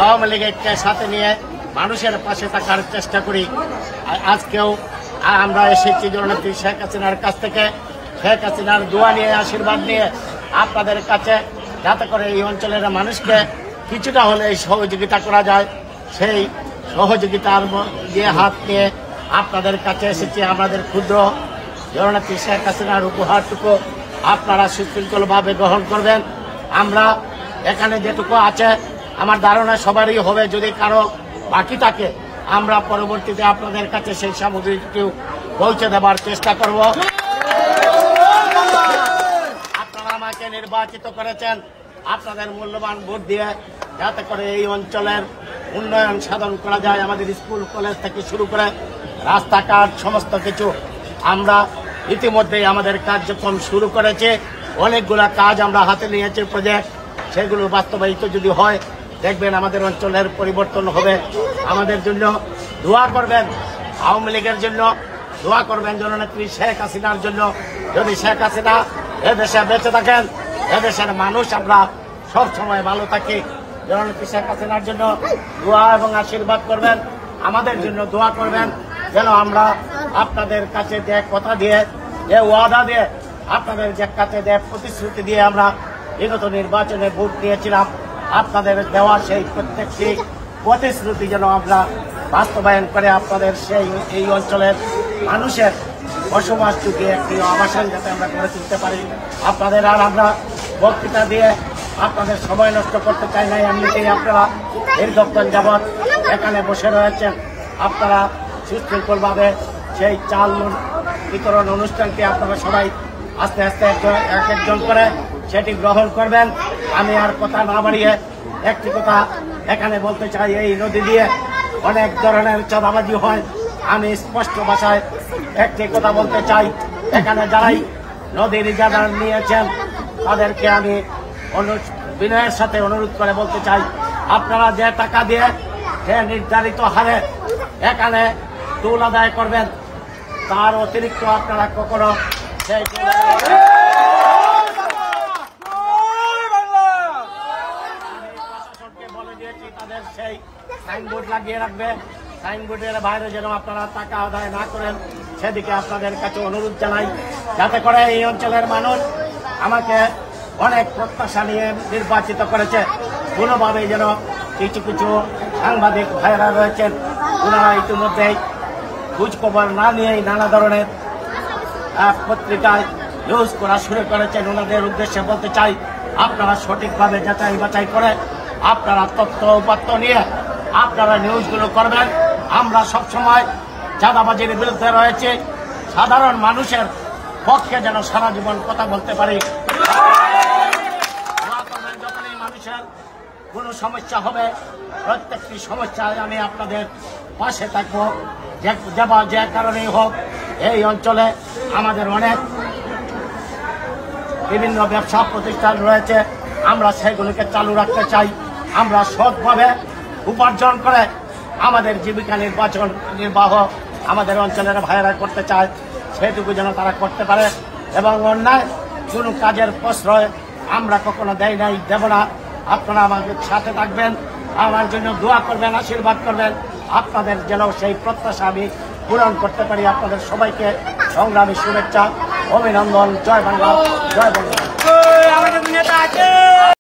আওয়ামী লীগকে সাথে নিয়ে মানুষের পাশে থাকার চেষ্টা করি। আজকেও আমরা এসেছি জননেত্রী শেখ হাসিনার কাছ থেকে, শেখ হাসিনার দোয়া নিয়ে, আশীর্বাদ নিয়ে আপনাদের কাছে, যাতে করে এই অঞ্চলের মানুষকে কিছুটা হলে সহযোগিতা করা যায়। সেই সহযোগিতার দিয়ে হাত নিয়ে আপনাদের কাছে এসেছি। আমাদের ক্ষুদ্র জননেত্রী শেখ হাসিনার উপহারটুকু আপনারা সুশৃঙ্খলভাবে গ্রহণ করবেন। আমরা এখানে যেটুকু আছে আমার ধারণা সবারই হবে। যদি কারো বাকি থাকে আমরা পরবর্তীতে আপনাদের কাছে সেই সামগ্রীটিও পৌঁছে দেওয়ার চেষ্টা করব। আপনারা আমাকে নির্বাচিত করেছেন আপনাদের মূল্যবান ভোট দিয়ে, যাতে করে এই অঞ্চলের উন্নয়ন সাধন করা যায়। আমাদের স্কুল কলেজ থেকে শুরু করে রাস্তাঘাট সমস্ত কিছু আমরা ইতিমধ্যেই আমাদের কার্যক্রম শুরু করেছে। অনেকগুলা কাজ আমরা হাতে নিয়েছি, প্রজেক্ট, সেগুলো বাস্তবায়িত যদি হয় দেখবেন আমাদের অঞ্চলের পরিবর্তন হবে। আমাদের জন্য দোয়া করবেন, আওয়ামী লীগের জন্য দোয়া করবেন, জননেত্রী শেখ হাসিনার জন্য। যদি শেখ হাসিনা এদেশে বেঁচে থাকেন, এদেশের মানুষ আমরা সব সময় ভালো থাকি। জননেত্রী শেখ হাসিনার জন্য দোয়া এবং আশীর্বাদ করবেন, আমাদের জন্য দোয়া করবেন, যেন আমরা আপনাদের কাছে যে কথা দিয়ে, যে ওয়াদা দিয়ে, আপনাদের যে কাছে যে প্রতিশ্রুতি দিয়ে আমরা বিগত নির্বাচনে ভোট দিয়েছিলাম, আপনাদের দেওয়া সেই প্রত্যেকটি প্রতিশ্রুতি যেন আমরা বাস্তবায়ন করে আপনাদের সেই এই অঞ্চলের মানুষের বসবাস যুগে একটি আবাসন যাতে আমরা করে তুলতে পারি। আপনাদের আর আমরা বক্তৃতা দিয়ে আপনাদের সময় নষ্ট করতে চাই না। এমনিতেই আপনারা দীর্ঘক্ষণ যাবৎ এখানে বসে রয়েছেন। আপনারা সুশৃঙ্খলভাবে সেই চাল বিতরণ অনুষ্ঠানটি আপনারা সবাই আস্তে আস্তে এক একজন করে সেটি গ্রহণ করবেন। আমি আর কথা না বাড়িয়ে একটি কথা এখানে বলতে চাই। এই নদী দিয়ে অনেক ধরনের চাঁদাবাজি হয়। আমি স্পষ্ট ভাষায় একটি কথা বলতে চাই, এখানে যারাই নদীর ইজারা নিয়েছেন তাদেরকে আমি বিনয়ের সাথে অনুরোধ করে বলতে চাই, আপনারা যে টাকা দিয়ে যে নির্ধারিত হারে এখানে টোল আদায় করবেন, তার অতিরিক্ত আপনারা কখনো সেই প্রশাসনকে বলে দিয়েছি তাদের সেই সাইনবোর্ড লাগিয়ে রাখবে। সাইনবোর্ডের বাইরে যেন আপনারা টাকা আদায় না করেন, সেদিকে আপনাদের কাছে অনুরোধ জানাই, যাতে করে এই অঞ্চলের মানুষ আমাকে অনেক প্রত্যাশা নিয়ে নির্বাচিত করেছে। কোনোভাবেই যেন কিছু কিছু সাংবাদিক ভাইরা রয়েছেন, ওনারা ইতিমধ্যেই খোঁজখবর না নিয়েই নানা ধরনের পত্রিকায় নিউজ করা শুরু করেছেন। ওনাদের উদ্দেশ্যে বলতে চাই, আপনারা সঠিকভাবে যাচাই বাছাই করে আপনারা তথ্য উপাত্ত নিয়ে আপনারা নিউজগুলো করবেন। আমরা সবসময় চাঁদাবাজির বিরুদ্ধে রয়েছে, সাধারণ মানুষের পক্ষে যেন সারা জীবন কথা বলতে পারি। যখনই মানুষের কোনো সমস্যা হবে, প্রত্যেকটি সমস্যায় আমি আপনাদের পাশে থাকবো। যে কারণেই হোক, এই অঞ্চলে আমাদের অনেক বিভিন্ন ব্যবসা প্রতিষ্ঠান রয়েছে, আমরা সেগুলোকে চালু রাখতে চাই। আমরা সৎভাবে উপার্জন করে আমাদের জীবিকা নির্বাহ আমাদের অঞ্চলের ভাইয়েরা করতে চায়, সেটুকু যেন তারা করতে পারে। এবং অন্যায় কোনো কাজের প্রশ্রয় আমরা কখনো দেই নাই, দেব না। আপনারা আমাদের সাথে থাকবেন, আমার জন্য দোয়া করবেন, আশীর্বাদ করবেন। আপনাদের যেন সেই প্রত্যাশা আমি পূরণ করতে পারি। আপনাদের সবাইকে সংগ্রামী শুভেচ্ছা, অভিনন্দন। জয় বাংলা, জয় বাংলা।